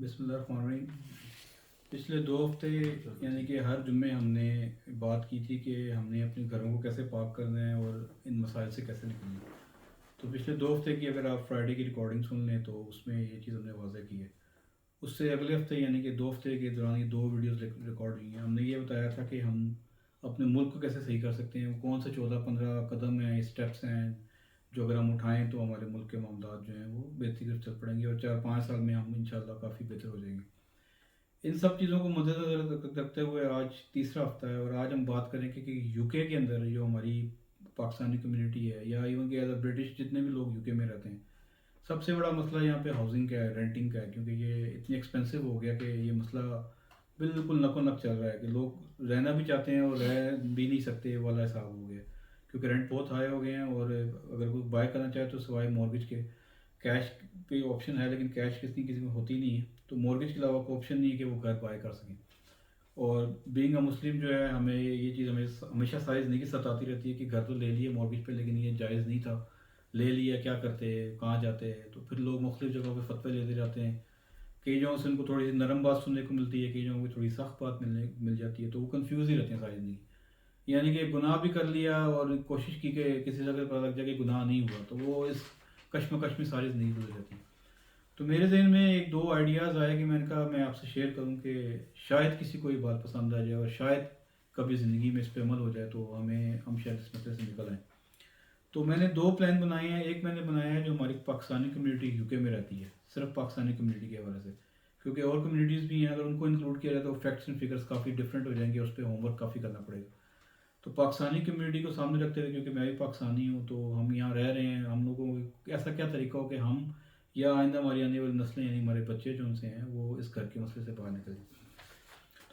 बिस्मिल्लाहिर्रहमानिर्रहीम। पिछले 2 हफ्ते यानी कि हर जुम्मे हमने बात की थी कि हमने अपने घरों को कैसे पाक करना है और इन मसाइल से कैसे निकलना है। तो पिछले 2 हफ्ते की अगर आप फ्राइडे की रिकॉर्डिंग सुन लें तो उसमें ये चीज़ हमने वाज़ह की है। उससे अगले हफ्ते यानी कि 2 हफ्ते के दौरान ये 2 वीडियोज़ रिकॉर्ड हुई हैं। हमने ये बताया था कि हम अपने मुल्क को कैसे सही कर सकते हैं, कौन से 14-15 कदम हैं, स्टेप्स हैं जो अगर हम उठाएँ तो हमारे मुल्क के मामलात जो हैं वो बेहतरी की तरफ चल पड़ेंगे और 4-5 साल में हम इंशाल्लाह काफ़ी बेहतर हो जाएंगे। इन सब चीज़ों को मद्देनज़र रखते हुए आज तीसरा हफ्ता है और आज हम बात करेंगे कि यूके के अंदर जो हमारी पाकिस्तानी कम्युनिटी है या इवन कि एज अ ब्रिटिश जितने भी लोग यूके में रहते हैं, सबसे बड़ा मसला यहाँ पे हाउसिंग का है, रेंटिंग का है, क्योंकि ये इतनी एक्सपेंसिव हो गया कि ये मसला बिल्कुल नको नक चल रहा है कि लोग रहना भी चाहते हैं और रह भी नहीं सकते वाला हिसाब हो गया, क्योंकि रेंट बहुत हाई हो गए हैं। और अगर कोई बाय करना चाहे तो सिवाय मॉर्गेज के कैश पे ऑप्शन है, लेकिन कैश किसी किसी में होती नहीं है, तो मॉर्गेज के अलावा कोई ऑप्शन नहीं है कि वो घर बाय कर सकें। और बीइंग अ मुस्लिम जो है, हमें ये चीज़ हमें हमेशा सारी ज़िंदगी सताती रहती है कि घर तो ले लिए मॉर्गेज पे, लेकिन ये जायज़ नहीं था, ले लिया क्या करते, कहाँ जाते हैं। तो फिर लोग मुख्तलिफ जगहों पे फतवे लेते जाते हैं। कई जगहों से उनको थोड़ी सी नरम बात सुनने को मिलती है, कई जगहों की थोड़ी सख्त बात मिल जाती है, तो वो कंफ्यूज ही रहते हैं सारी ज़िंदगी। यानी कि गुनाह भी कर लिया और कोशिश की कि किसी जगह पता लग जाए कि गुनाह नहीं हुआ, तो वो इस कश्मकश में सारी ज़िंदगी गुजर जाती है। तो मेरे जहन में एक दो आइडियाज़ आए कि मैंने कहा मैं आपसे शेयर करूं कि शायद किसी को ये बात पसंद आ जाए और शायद कभी ज़िंदगी में इस पर अमल हो जाए तो हम शायद इस मसले से निकल आएँ। तो मैंने 2 प्लान बनाए हैं। एक मैंने बनाया है जो हमारी पाकिस्तानी कम्युनिटी यूके में रहती है, सिर्फ पाकिस्तानी कम्युनिटी के हवाले से, क्योंकि और कम्युनिटीज़ भी हैं, अगर उनको इंक्लूड किया जाए तो फैक्ट्स एंड फिगर्स काफ़ी डिफरेंट हो जाएंगे, उस पर होमवर्क काफ़ी करना पड़ेगा। तो पाकिस्तानी कम्युनिटी को सामने रखते हुए, क्योंकि मैं भी पाकिस्तानी हूँ, तो हम यहाँ रह रहे हैं, हम लोगों को ऐसा क्या तरीका हो कि हम या आइंदा हमारी आने वाली नस्लें यानी हमारे बच्चे जो उनसे हैं वो इस घर के मसले से बाहर निकल जाए।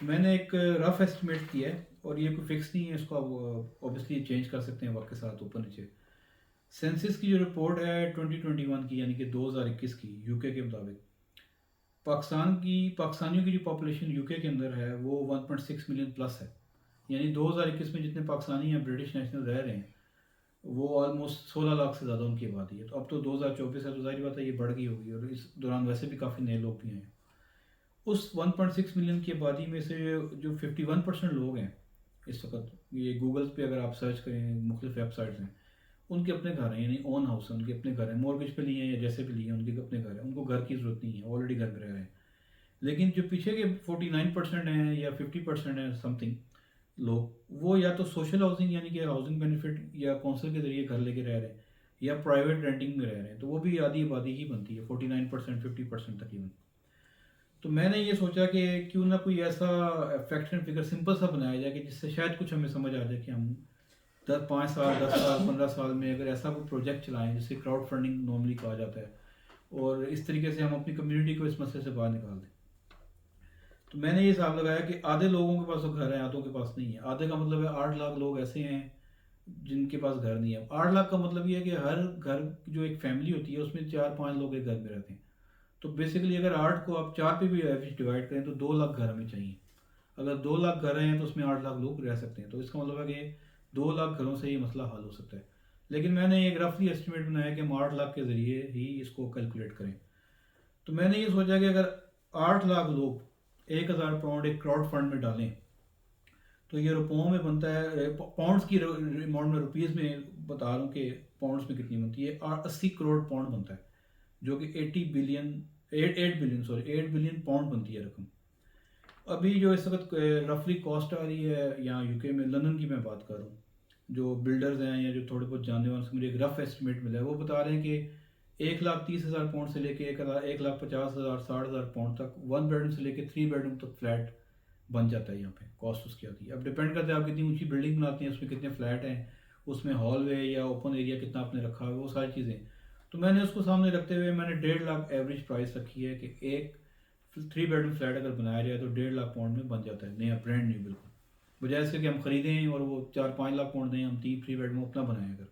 तो मैंने एक रफ एस्टिमेट किया है और ये कोई फिक्स नहीं है, इसको आप ऑब्वियसली चेंज कर सकते हैं वक्त के साथ ऊपर नीचे। सेंसस की जो रिपोर्ट है 2021 की, यानी कि 2021 की, यूके के मुताबिक पाकिस्तानियों की जो पॉपुलेशन यूके के अंदर है वो 1.6 मिलियन प्लस है। यानी 2021 में जितने पाकिस्तानी या ब्रिटिश नेशनल रह रहे हैं वो ऑलमोस्ट 16 लाख से ज़्यादा उनकी आबादी है। तो अब तो 2024 है, तो जाहिर बात है ये बढ़ गई होगी, और इस दौरान वैसे भी काफ़ी नए लोग भी हैं। उस 1.6 मिलियन की आबादी में से जो 51% लोग हैं इस वक्त, ये गूगल पे अगर आप सर्च करें, मुख्तलिफ वेबसाइट्स हैं, उनके अपने घर हैं, यानी ओन हाउस है, उनके अपने घर हैं, मॉर्गेज पे लिए हैं या जैसे भी लिए हैं, उनके अपने घर हैं, उनको घर की ज़रूरत नहीं है, ऑलरेडी घर में रह रहे हैं। लेकिन जो पीछे के 49% हैं या 50% हैं समथिंग लोग, वो या तो सोशल हाउसिंग यानी कि हाउसिंग बेनिफिट या कौंसल के ज़रिए घर लेके रह रहे हैं, या प्राइवेट रेंटिंग में रह रहे हैं, तो वो भी आधी आबादी ही बनती है, 49% 50% तकरीबन। तो मैंने ये सोचा कि क्यों ना कोई ऐसा फैक्ट एंड फिगर सिंपल सा बनाया जाए कि जिससे शायद कुछ हमें समझ आ जाए कि हम 5 साल 10 साल 15 साल में अगर ऐसा कोई प्रोजेक्ट चलाएं जिसे क्राउड फंडिंग नॉर्मली कहा जाता है, और इस तरीके से हम अपनी कम्युनिटी को इस मसले से बाहर निकाल दें। तो मैंने ये हिसाब लगाया कि आधे लोगों के पास तो घर है, आधों के पास नहीं है। आधे का मतलब है 8 लाख लोग ऐसे हैं जिनके पास घर नहीं है। 8 लाख का मतलब ये है कि हर घर जो एक फैमिली होती है उसमें 4-5 लोग एक घर में रहते हैं। तो बेसिकली अगर 8 को आप 4 पे भी एवरेज डिवाइड करें तो 2 लाख घर हमें चाहिए। अगर 2 लाख घर हैं तो उसमें 8 लाख लोग रह सकते हैं, तो इसका मतलब है कि 2 लाख घरों से ये मसला हल हो सकता है। लेकिन मैंने एक रफली एस्टिमेट बनाया कि हम 8 लाख के ज़रिए ही इसको कैलकुलेट करें। तो मैंने ये सोचा कि अगर 8 लाख लोग 1,000 पाउंड एक क्राउड फंड में डालें तो ये रुपयों में बनता है, पाउंड्स की अमाउंट में, रुपीज़ में बता रहा हूँ कि पाउंड्स में कितनी बनती है, 80 करोड़ पाउंड बनता है, जो कि 80 billion 8 billion sorry 8 billion pound बनती है रकम। अभी जो इस वक्त रफली कॉस्ट आ रही है यहाँ यूके में, लंदन की मैं बात कर रहा हूँ, जो बिल्डर्स हैं या जो थोड़े बहुत जानने वाले से मुझे एक रफ एस्टिमेट मिला है, वो बता रहे हैं कि 1,30,000 पाउंड से लेके 1,50,000 60,000 पाउंड तक 1 बेडरूम से लेके 3 बेडरूम तक फ्लैट बन जाता है यहाँ पे। कॉस्ट उसकी आती है, अब डिपेंड करता है आप कितनी ऊंची बिल्डिंग बनाते हैं, उसमें कितने फ्लैट हैं, उसमें हॉलवे या ओपन एरिया कितना आपने रखा है, वो सारी चीज़ें। तो मैंने उसको सामने रखते हुए मैंने 1.5 लाख एवरेज प्राइस रखी है कि एक 3 बेडरूम फ्लैट अगर बनाया जाए तो 1.5 लाख पाउंड में बन जाता है, नया ब्रांड न्यू बिल्कुल। बजाय इसके कि हम खरीदें और वो 4-5 लाख पाउंड दें, हम 3 बेडरूम अपना बनाएं अगर,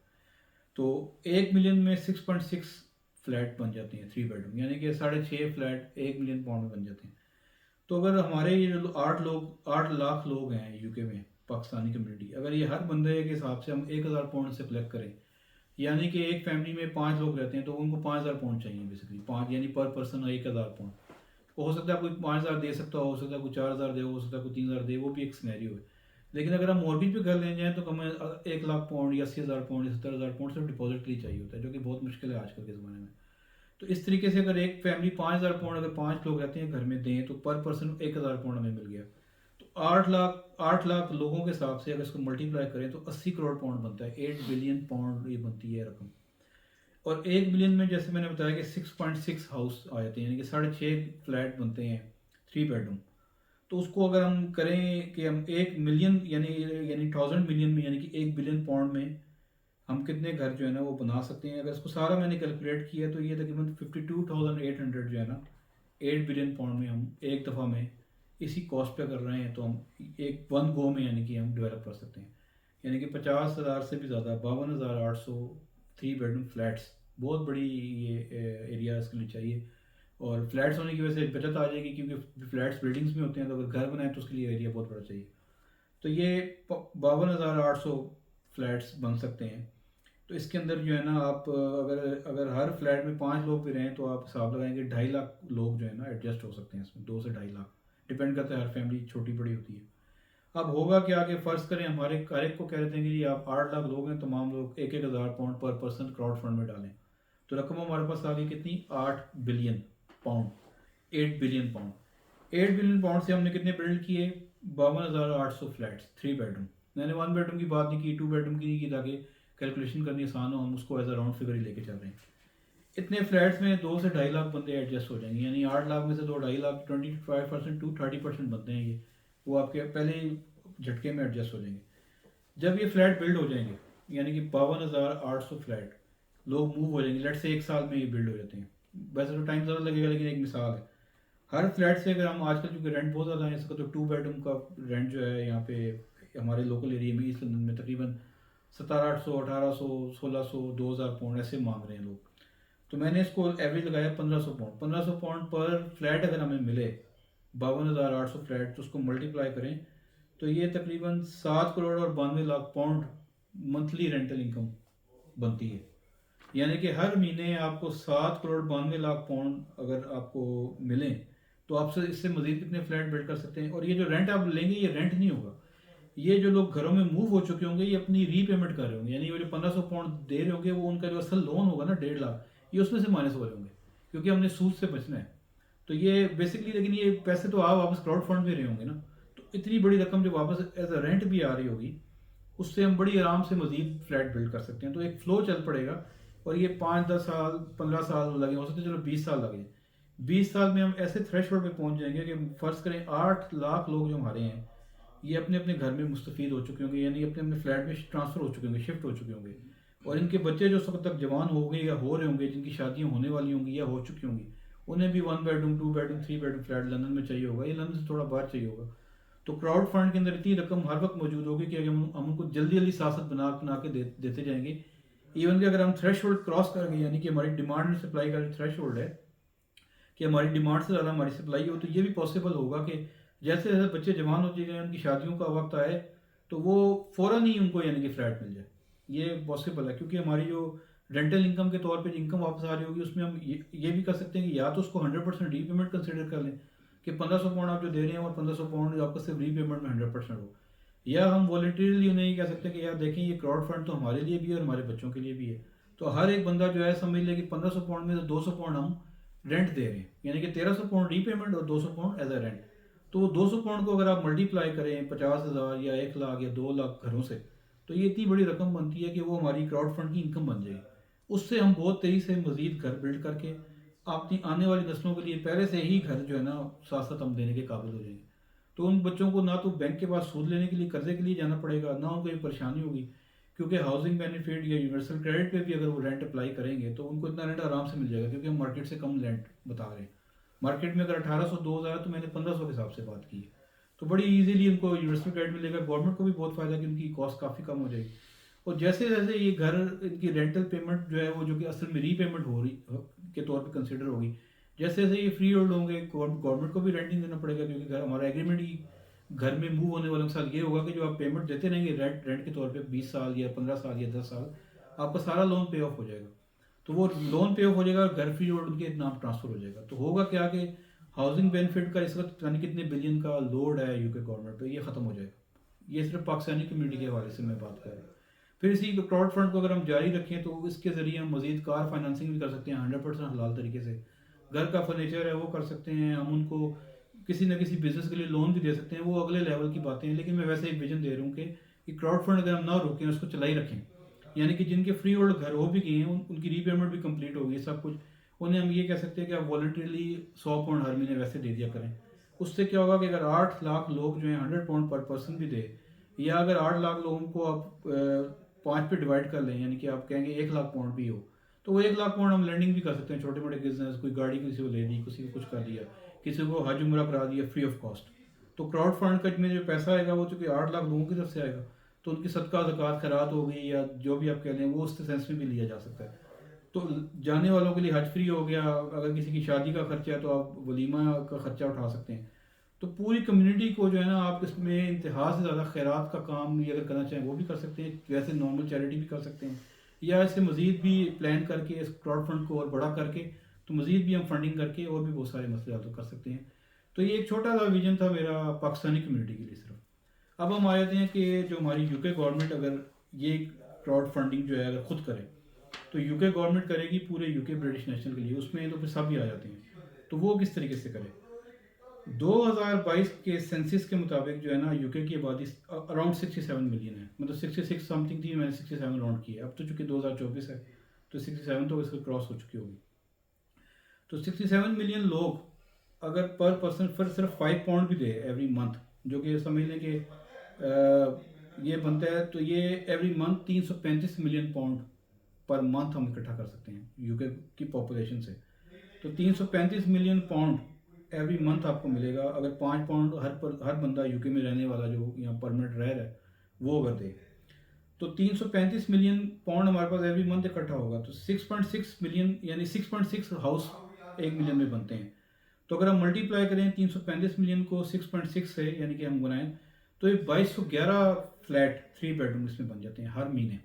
तो 1 मिलियन में 6.6 फ्लैट बन जाते हैं 3 बेडरूम, यानी कि 6.5 फ्लैट 1 मिलियन पाउंड में बन जाते हैं। तो अगर हमारे ये जो 8 लाख लोग हैं यूके में, पाकिस्तानी कम्युनिटी, अगर ये हर बंदे के हिसाब से हम 1,000 पाउंड से कलेक्ट करें, यानी कि एक फैमिली में 5 लोग रहते हैं तो उनको 5,000 पाउंड चाहिए बेसिकली, 5 यानी पर पर्सन 1,000 पाउंड। हो सकता है कोई 5,000 दे सकता हो सकता है कोई 4,000 दे, हो सकता है कोई 3,000 दे, वो भी एक सिनेरियो है। लेकिन अगर हम मॉर्गेज पे घर लेने जाएँ तो हमें 1,00,000 पाउंड या 80,000 पाउंड या 70,000 पाउंड सिर्फ डिपॉजिट के लिए चाहिए होता है, जो कि बहुत मुश्किल है आजकल के ज़माने में। तो इस तरीके से अगर एक फैमिली 5,000 पाउंड अगर 5 लोग रहते हैं घर में दें तो पर पर्सन 1,000 पाउंड हमें मिल गया। तो 8 लाख लोगों के हिसाब से अगर इसको मल्टीप्लाई करें तो 80 करोड़ पाउंड बनता है, 8 बिलियन पाउंड ये बनती है रकम। और 1 बिलियन में जैसे मैंने बताया कि 6.6 हाउस आ जाते हैं, यानी कि 6.5 फ्लैट बनते हैं 3 बेडरूम। तो उसको अगर हम करें कि हम 1 मिलियन यानी यानी 1000 मिलियन में, यानी कि 1 बिलियन पाउंड में हम कितने घर जो है ना वो बना सकते हैं। अगर इसको सारा मैंने कैलकुलेट किया तो ये तकरीबन 52,800 जो है ना 8 बिलियन पाउंड में हम एक दफ़ा में इसी कॉस्ट पे कर रहे हैं, तो हम एक वन गो में यानी कि हम डेवलप कर सकते हैं। यानी कि 50,000 से भी ज़्यादा 52,800 3 बेडरूम फ्लैट्स, बहुत बड़ी ये एरिया इसके लिए चाहिए। और फ्लैट्स होने की वजह से बचत आ जाएगी, क्योंकि फ्लैट्स बिल्डिंग्स में होते हैं, तो अगर घर बनाए तो उसके लिए एरिया बहुत बड़ा चाहिए। तो ये 52,800 फ्लैट्स बन सकते हैं। तो इसके अंदर जो है ना आप अगर अगर हर फ्लैट में 5 लोग भी रहें तो आप हिसाब लगाएंगे 2.5 लाख लोग जो है ना एडजस्ट हो सकते हैं इसमें, 2 से 2.5 लाख, डिपेंड करता है हर फैमिली छोटी बड़ी होती है। अब होगा क्या कि फ़र्ज़ करें हमारे हर एक को कह देते हैं कि आप 8 लाख लोग हैं, तमाम लोग 1,000 पाउंड पर पर्सन क्राउड फंड में डालें। तो रकम हमारे पास आ गई कितनी, 8 billion pound, 8 billion pound. 8 billion pound से हमने कितने बिल्ड किए, 52,800 फ्लैट्स 3 बेडरूम। मैंने 1 बेडरूम की बात नहीं की, 2 बेडरूम की नहीं की, ताकि कैलकुलेशन करनी आसान हो, हम उसको एज अ राउंड फिगर ही लेके चल रहे हैं। इतने फ्लैट्स में 2 से 2.5 लाख बंदे एडजस्ट हो जाएंगे, यानी 8 लाख में से 2-2.5 लाख, 25% टू 30% बनते हैं ये, वो आपके पहले ही झटके में एडजस्ट हो जाएंगे। जब ये फ्लैट बिल्ड हो जाएंगे, यानी कि 52,800 फ्लैट लोग मूव हो जाएंगे, लेट से 1 साल में ये बिल्ड हो जाते हैं। वैसे तो टाइम ज़्यादा लगेगा, लेकिन एक मिसाल है। हर फ्लैट से अगर हम आजकल चूँकि रेंट बहुत ज़्यादा है इसका, तो 2 बेडरूम का रेंट जो है यहाँ पे हमारे लोकल एरिया में ईस्ट लंदन में तकरीबन 17,800, 1800, 1600, 2,000 पाउंड ऐसे मांग रहे हैं लोग। तो मैंने इसको एवरेज लगाया 1500 पाउंड, 1500 पाउंड पर फ्लैट अगर हमें मिले, 52,800 फ्लैट, तो उसको मल्टीप्लाई करें तो ये तकरीबन 7 करोड़ और 92 lakh pound monthly rental income बनती है। यानी कि हर महीने आपको 7 करोड़ 92 लाख पाउंड अगर आपको मिलें, तो आपसे इससे मज़ीद कितने फ्लैट बिल्ड कर सकते हैं। और ये जो रेंट आप लेंगे ये रेंट नहीं होगा, ये जो लोग घरों में मूव हो चुके होंगे ये अपनी रीपेमेंट कर रहे होंगे, यानी वो जो 1500 पाउंड दे रहे होंगे वो उनका जो असल लोन होगा ना 1.5 लाख, ये उसमें से माइनस हो रहे होंगे, क्योंकि हमने सूद से बचना है। तो ये बेसिकली, लेकिन ये पैसे तो आप वापस क्राउड फंड में रहे होंगे ना, तो इतनी बड़ी रकम जो वापस एज अ रेंट भी आ रही होगी, उससे हम बड़ी आराम से मजीद फ्लैट बिल्ड कर सकते हैं। तो एक फ्लो चल पड़ेगा। और ये 5-10 साल 15 साल लगे, हो सकते हैं चलो 20 साल लगे, 20 साल में हम ऐसे थ्रेश पे पहुंच जाएंगे कि फ़र्ज़ करें 8 लाख लोग जो हमारे हैं ये अपने अपने घर में मुस्तफ़ीद हो चुके होंगे, यानी अपने अपने फ्लैट में ट्रांसफ़र हो चुके होंगे, शिफ्ट हो चुके होंगे। और इनके बच्चे जो उस वक्त तक जवान हो गए या हो रहे होंगे, जिनकी शादियाँ होने वाली होंगी या हो चुकी होंगी, उन्हें भी 1 bedroom 2 bedroom 3 bedroom flat London में चाहिए होगा, या लंदन से थोड़ा बाहर चाहिए होगा। तो क्राउड फंड के अंदर इतनी रकम हर वक्त मौजूद होगी कि अगर हम उनको जल्दी जल्दी साथ बना बना के देते जाएंगे। इवन कि अगर हम थ्रेश होल्ड क्रॉस कर गए, यानी कि हमारी डिमांड एंड सप्लाई का थ्रेश होल्ड है कि हमारी डिमांड से ज़्यादा हमारी सप्लाई हो, तो ये भी पॉसिबल होगा कि जैसे जैसे बच्चे जवान होते जाए, उनकी शादियों का वक्त आए, तो वो फ़ौरन ही उनको यानी कि फ्लैट मिल जाए। ये पॉसिबल है, क्योंकि हमारी जो रेंटल इनकम के तौर पे इनकम वापस आ रही होगी, उसमें हम ये भी कर सकते हैं कि या तो उसको 100% रीपेमेंट कंसिडर कर लें कि 1500 पाउंड आप जो दे रहे हैं और 1500 पाउंड आपका सिर्फ रीपेमेंट में 100% हो, या हम वॉलंटरीली उन्हें ये कह सकते हैं कि यार देखें ये क्राउड फंड तो हमारे लिए भी है और हमारे बच्चों के लिए भी है। तो हर एक बंदा जो है समझ ले कि 1500 पाउंड में से 200 पाउंड हम रेंट दे रहे हैं, यानी कि 1300 पाउंड रीपेमेंट और 200 पाउंड एज अ रेंट। तो 200 पाउंड को अगर आप मल्टीप्लाई करें 50,000 या 1 लाख या 2 लाख घरों से, तो ये इतनी बड़ी रकम बनती है कि वो हमारी क्राउड फंड की इनकम बन जाएगी। उससे हम बहुत तेज़ी से मज़ीद घर बिल्ड करके अपनी आने वाली नस्लों के लिए पहले से ही घर जो है ना साथ साथ हम देने के काबिल हो जाएंगे। तो उन बच्चों को ना तो बैंक के पास सूद लेने के लिए कर्जे के लिए जाना पड़ेगा, ना उनको ये परेशानी होगी, क्योंकि हाउसिंग बेनिफिट या यूनिवर्सल क्रेडिट पे भी अगर वो रेंट अप्लाई करेंगे तो उनको इतना रेंट आराम से मिल जाएगा, क्योंकि हम मार्केट से कम रेंट बता रहे हैं। मार्केट में अगर 1800 2000 तो मैंने 1500 के हिसाब से बात की है, तो बड़ी इजीली उनको यूनिवर्सल क्रेडिट मिलेगा। गवर्नमेंट को भी बहुत फ़ायदा कि उनकी कॉस्ट काफ़ी कम हो जाएगी। और जैसे जैसे ये घर इनकी रेंटल पेमेंट जो है वो जो कि असल में रीपेमेंट हो रही के तौर पे कंसिडर होगी, जैसे जैसे ये फ्री होल्ड होंगे गवर्नमेंट को भी रेंट नहीं देना पड़ेगा, क्योंकि घर हमारा एग्रीमेंट ही घर में मूव होने वाले के साथ ये होगा कि जो आप पेमेंट देते रहेंगे रेंट रेंट के तौर पे 20 साल या 15 साल या 10 साल, आपका सारा लोन पे ऑफ हो जाएगा। तो वो लोन पे ऑफ हो जाएगा, घर फ्री होल्ड उनके नाम ट्रांसफ़र हो जाएगा। तो होगा क्या कि हाउसिंग बेनिफिट का इस वक्त पता नहीं कितने बिलियन का लोड है यूके गवर्नमेंट पे, ये ख़त्म हो जाएगा। ये सिर्फ पाकिस्तानी कम्युनिटी के हवाले से मैं बात कर रहा हूँ। फिर इसी क्राउड फंड को अगर हम जारी रखें तो इसके ज़रिए हम मज़ीद कार फाइनेंसिंग भी कर सकते हैं 100% हलाल तरीके से। घर का फर्नीचर है वो कर सकते हैं हम, उनको किसी न किसी बिज़नेस के लिए लोन भी दे सकते हैं, वो अगले लेवल की बातें हैं। लेकिन मैं वैसे एक विजन दे रहा हूँ कि क्राउड फंड अगर हम ना रोकें, उसको चलाई रखें, यानी कि जिनके फ्री होल्ड घर हो भी गए हैं उनकी रीपेमेंट भी कंप्लीट होगी सब कुछ, उन्हें हम ये कह सकते हैं कि आप वॉलंटरीली 100 पाउंड हर महीने वैसे दे दिया करें। उससे क्या होगा कि अगर 8 लाख लोग जो हैं 100 पाउंड पर पर्सन भी दे, या अगर 8 लाख लोगों को आप 5 पे डिवाइड कर लें, यानी कि आप कहेंगे 1 लाख पाउंड भी हो, तो वो 1 लाख पाउंड हम लैंडिंग भी कर सकते हैं। छोटे मोटे बिजनेस, कोई गाड़ी किसी को ले दी, किसी को कुछ कर दिया, किसी को हज उम्रा करा दिया फ्री ऑफ कॉस्ट। तो क्राउड फंड का में जो पैसा आएगा वो चूँकि 8 लाख लोगों की तरफ से आएगा, तो उनकी सदका ज़कात खैरात हो गई या जो भी आप कह लें, वो उस सेंस में भी लिया जा सकता है। तो जाने वालों के लिए हज फ्री हो गया, अगर किसी की शादी का खर्चा है तो आप वलीमा का खर्चा उठा सकते हैं। तो पूरी कम्युनिटी को जो है ना, आप इसमें इंतहा से ज़्यादा खैरात का काम भी अगर करना चाहें वो भी कर सकते हैं, वैसे नॉर्मल चैरिटी भी कर सकते हैं, या इससे मज़ीद भी प्लान करके इस क्राउड फंड को और बड़ा करके तो मज़ीद भी हम फंडिंग करके और भी बहुत सारे मसले हल कर सकते हैं। तो ये एक छोटा सा विजन था मेरा पाकिस्तानी कम्युनिटी के लिए सिर्फ। अब हम आ जाते हैं कि जो हमारी यूके गवर्नमेंट अगर ये क्राउड फंडिंग जो है अगर खुद करे, तो यूके गवर्नमेंट करेगी पूरे यूके ब्रिटिश नेशनल के लिए, उसमें तो फिर सब ही आ जाते हैं। तो वो किस तरीके से करे? 2022 के सेंसिस के मुताबिक जो है ना, यूके की आबादी अराउंड 67 मिलियन है, मतलब 66 समथिंग थी, मैंने 67 राउंड की है। अब तो चूँकि 2024 है तो 67 तो इसको क्रॉस हो चुकी होगी। तो 67 मिलियन लोग अगर पर पर्सन फिर सिर्फ 5 पाउंड भी दे एवरी मंथ, जो कि समझ लें कि ये बनता है, तो ये every month 335 million pound per month हम इकट्ठा कर सकते हैं यूके की पॉपुलेशन से। तो 335 मिलियन पाउंड एवरी मंथ आपको मिलेगा अगर 5 पाउंड हर बंदा यूके में रहने वाला जो यहाँ परमानेंट रह रहा है वो अगर दे, तो 335 मिलियन पाउंड हमारे पास एवरी मंथ इकट्ठा होगा। तो 6.6 मिलियन यानी 6.6 हाउस 1 मिलियन में बनते हैं। तो अगर हम मल्टीप्लाई करें 335 मिलियन को 6.6 से, यानी कि हम बनाएं, तो ये 2211 फ्लैट 3 बेडरूम इसमें बन जाते हैं हर महीने।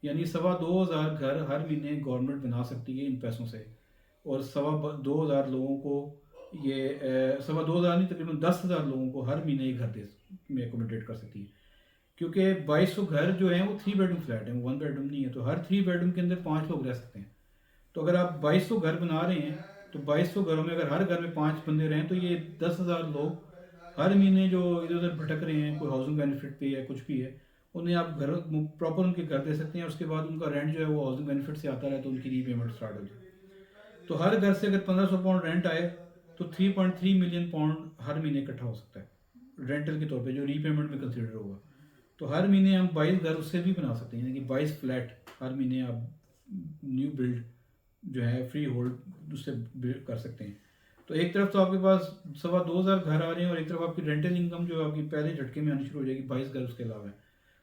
यानी 2,200 घर हर महीने गवर्नमेंट बना सकती है इन पैसों से, और 2,200 लोगों को ये 2,200 नहीं, तकरीबन 10,000 लोगों को हर महीने ये घर दे में एकोमोडेट कर सकती है। क्योंकि 2200 घर जो हैं वो 3 बेडरूम फ्लैट हैं, 1 बेडरूम नहीं है, तो हर 3 बेडरूम के अंदर 5 लोग रह सकते हैं। तो अगर आप 2200 घर बना रहे हैं, तो 2200 घरों में अगर हर घर में 5 बंदे रहें, तो ये 10,000 लोग हर महीने जो इधर उधर भटक रहे हैं, कोई हाउसिंग बेनिफिट पे या कुछ भी है, उन्हें आप घर प्रॉपर उनके घर दे सकते हैं। उसके बाद उनका रेंट जो है वो हाउसिंग बेनिफिट से आता रहे, तो उनकी रीपेमेंट स्टार्ट हो जाए। तो हर घर से अगर 1500 पाउंड रेंट आए तो 3.3 मिलियन पाउंड हर महीने इकट्ठा हो सकता है रेंटल के तौर पे, जो रीपेमेंट में कंसिडर होगा। तो हर महीने हम 22 घर उससे भी बना सकते हैं, यानी कि 22 फ्लैट हर महीने आप न्यू बिल्ड जो है फ्री होल्ड उससे बिल्ड कर सकते हैं। तो एक तरफ तो आपके पास 2,200 घर आ रहे हैं, और एक तरफ आपकी रेंटल इनकम जो आपकी पहले झटके में आनी शुरू हो जाएगी 22 घर उसके अलावा है।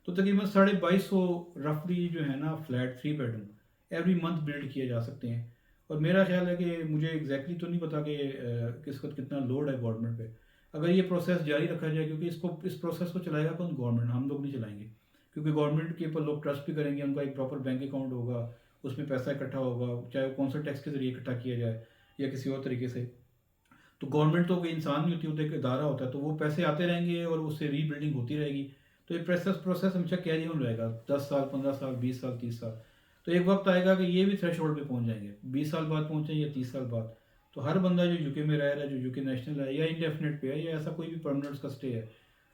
तो तकरीबन 2250 रफली जो है ना flat 3 bedroom every month build किए जा सकते हैं। और मेरा ख्याल है कि मुझे एग्जैक्टली तो नहीं पता कि किस वक्त कितना लोड है गवर्नमेंट पे, अगर ये प्रोसेस जारी रखा जाए, क्योंकि इस प्रोसेस को चलाएगा कौन? गवर्नमेंट, हम लोग नहीं चलाएंगे। क्योंकि गवर्नमेंट के ऊपर लोग ट्रस्ट भी करेंगे, उनका एक प्रॉपर बैंक अकाउंट होगा, उसमें पैसा इकट्ठा होगा, चाहे वो कौंसल टैक्स के जरिए इकट्ठा किया जाए या किसी और तरीके से। तो गवर्नमेंट तो कोई इंसान नहीं होती, वो तो एक इदारा होता है, तो वो पैसे आते रहेंगे और उससे रीबिल्डिंग होती रहेगी। तो ये प्रोसेस हमेशा कैरी ऑन रहेगा 10 साल, 15 साल, 20 साल, 30 साल। तो एक वक्त आएगा कि ये भी थ्रेश होल्ड पर पहुँच जाएंगे, 20 साल बाद पहुँचे या 30 साल बाद। तो हर बंदा जो यूके में रह रहा है, जो यूके नेशनल है या इंडेफिनेट पे है या ऐसा कोई भी परमानेंट उसका स्टे है,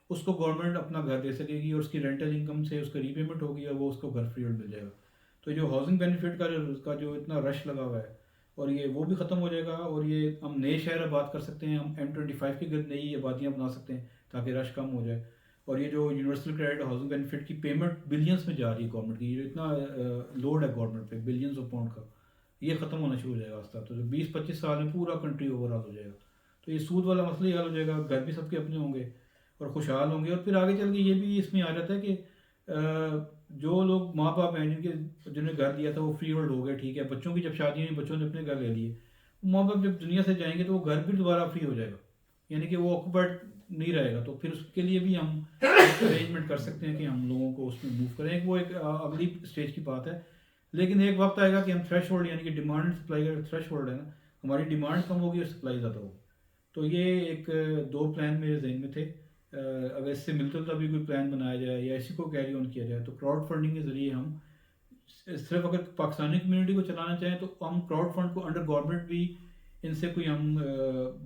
उसको गवर्नमेंट अपना घर दे सकेगी, और उसकी रेंटल इनकम से उसका रीपेमेंट होगी और वो उसको घर फ्री होल्ड मिल जाएगा। तो जो हाउसिंग बेनिफिट का जो इतना रश लगा हुआ है, और ये वो भी ख़त्म हो जाएगा। और ये हम नए शहर बात कर सकते हैं, हम M25 की नई आबादियाँ बना सकते हैं ताकि रश कम हो जाए। और ये जो यूनिवर्सल क्रेडिट हाउसिंग बेनिफिट की पेमेंट बिलियंस में जा रही है गवर्नमेंट की, ये इतना लोड है गवर्नमेंट पे बिलियंस ऑफ पाउंड का, ये ख़त्म होना शुरू हो जाएगा आस्ता। तो 20-25 साल में पूरा कंट्री ओवरऑल हो जाएगा। तो ये सूद वाला मसला ही हल हो जाएगा, घर भी सबके अपने होंगे और खुशहाल होंगे। और फिर आगे चल के ये भी इसमें आ जाता है कि जो लोग माँ बाप हैं जिन्हें घर दिया था वो फ्री होल्ड हो गए, ठीक है, बच्चों की जब शादी हुई, बच्चों ने अपने घर ले लिए, माँ बाप जब दुनिया से जाएंगे तो वो घर भी दोबारा फ्री हो जाएगा, यानी कि वो ऑक्यूपाइड नहीं रहेगा। तो फिर उसके लिए भी हम अरेंजमेंट कर सकते हैं कि हम लोगों को उसमें मूव करें, वो एक अगली स्टेज की बात है। लेकिन एक वक्त आएगा कि हम थ्रेश होल्ड, यानी कि डिमांड एंड सप्लाई का थ्रेश होल्ड है ना, हमारी डिमांड कम होगी और सप्लाई ज़्यादा होगी। तो ये एक दो प्लान मेरे जहन में थे। अगर इससे मिलता जुलता भी कोई प्लान बनाया जाए या इसी को कैरी ऑन किया जाए तो क्राउड फंडिंग के ज़रिए हम सिर्फ अगर पाकिस्तानी कम्युनिटी को चलाना चाहें तो हम क्राउड फंड को अंडर गवर्नमेंट भी इनसे कोई हम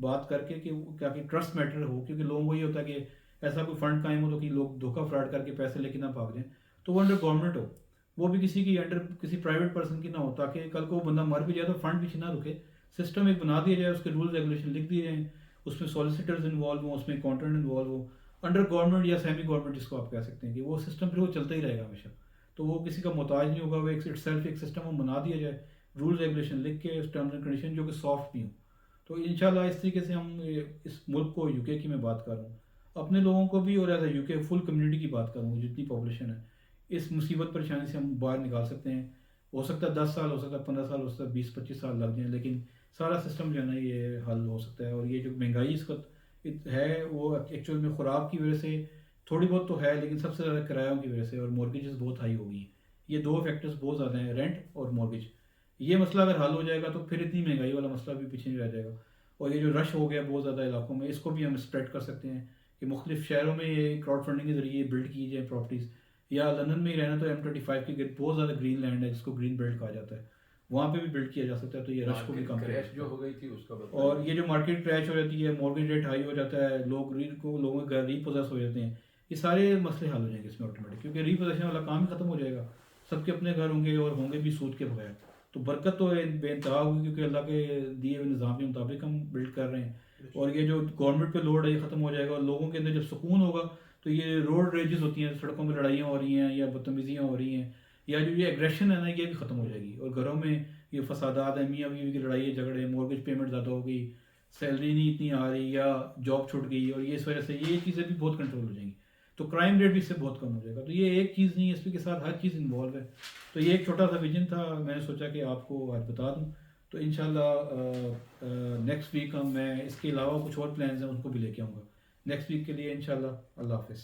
बात करके कि ताकि ट्रस्ट मैटर हो, क्योंकि लोगों को ये होता है कि ऐसा कोई फंड कायम हो तो कि लोग धोखा फ्रॉड करके पैसे लेके ना भाग जाएं, तो वो अंडर गवर्नमेंट हो, वो भी किसी की अंडर किसी प्राइवेट पर्सन की ना हो, ताकि कल को वो बंदा मर भी जाए तो फंड पीछे ना रुके। सिस्टम एक बना दिया जाए, उसके रूल रेगुलेशन लिख दिए जाएँ, उसमें सॉलिसिटर्स इन्वॉल्व हो, उसमें अकाउंटेंट इन्वॉल्व हो, अंडर गवर्नमेंट या सेमी गवर्नमेंट जिसको आप कह सकते हैं, कि वो सिस्टम फिर वो चलता ही रहेगा हमेशा। तो वो किसी का मोहताज नहीं होगा, वो एक सेल्फ एक सिस्टम हम बना दिया जाए, रूल रेगुलेशन लिख के, टर्म्स एंड कंडीशन जो कि सॉफ्ट भी हो। तो इंशाल्लाह इस तरीके से हम इस मुल्क को, यूके की मैं बात कर रहा हूँ, अपने लोगों को भी और as a UK full community की बात करूँ, जितनी पॉपुलेशन है, इस मुसीबत परेशानी से हम बाहर निकाल सकते हैं। हो सकता है 10 साल, हो सकता है 15 साल, हो सकता है 20-25 साल लग जाएँ, लेकिन सारा सिस्टम जो है ना ये हल हो सकता है। और ये जो महंगाई इस वक्त है वो एक्चुअल में खुराक की वजह से थोड़ी बहुत तो है, लेकिन सबसे ज़्यादा किरायों की वजह से, और मॉर्गेजेस बहुत हाई हो गई हैं। ये दो फैक्टर्स बहुत ज़्यादा हैं, रेंट और मॉर्गेज। ये मसला अगर हल हो जाएगा तो फिर इतनी महंगाई वाला मसला भी पीछे नहीं रह जाएगा। और ये जो रश हो गया बहुत ज़्यादा इलाकों में, इसको भी हम स्प्रेड कर सकते हैं कि मुख्तलिफ शहरों में ये क्राउड फंडिंग के ज़रिए बिल्ड की जाए प्रॉपर्टीज़। या लंदन में ही रहना तो M25 की बहुत ज़्यादा ग्रीन लैंड है जिसको ग्रीन बेल्ट कहा जाता है, वहाँ पे भी बिल्ड किया जा सकता है, तो ये रश को भी कम क्रैश करेगा। जो हो गई थी उसका और बताइए। ये जो मार्केट क्रैश हो जाती है, मॉर्गेज रेट हाई हो जाता है, लोगों के घर रीपोजेस हो जाते हैं, ये सारे मसले हल हो जाएंगे इसमें ऑटोमेटिक, क्योंकि रीपोजेशन वाला काम ही खत्म हो जाएगा। सबके अपने घर होंगे और होंगे भी सूद के बगैर। तो बरकत तो बेइंतहा होगी, क्योंकि अल्लाह के दिए हुए निज़ाम के मुताबिक हम बिल्ड कर रहे हैं। और ये जो गवर्नमेंट पे लोड है ये ख़त्म हो जाएगा, और लोगों के अंदर जब सुकून होगा तो ये रोड रेजेस होती हैं, सड़कों में लड़ाइयाँ हो रही हैं या बदतमीज़ियाँ हो रही हैं, या जो ये एग्रेशन है ना ये भी ख़त्म हो जाएगी। और घरों में ये फसादात है, मियाँ बीवी की लड़ाई झगड़े, मॉर्गेज पेमेंट ज़्यादा हो गई, सैलरी नहीं इतनी आ रही, या जॉब छूट गई, और ये इस वजह से ये चीज़ें भी बहुत कंट्रोल हो जाएंगी। तो क्राइम रेट भी इससे बहुत कम हो जाएगा। तो ये एक चीज़ नहीं है, इसके साथ हर चीज़ इन्वॉल्व है। तो ये एक छोटा सा विजन था, मैंने सोचा कि आपको आज बता दूँ। तो इंशाल्लाह नेक्स्ट वीक हम मैं इसके अलावा कुछ और प्लान्स हैं उनको भी लेके आऊँगा नेक्स्ट वीक के लिए इंशाल्लाह। अल्लाह हाफिज़।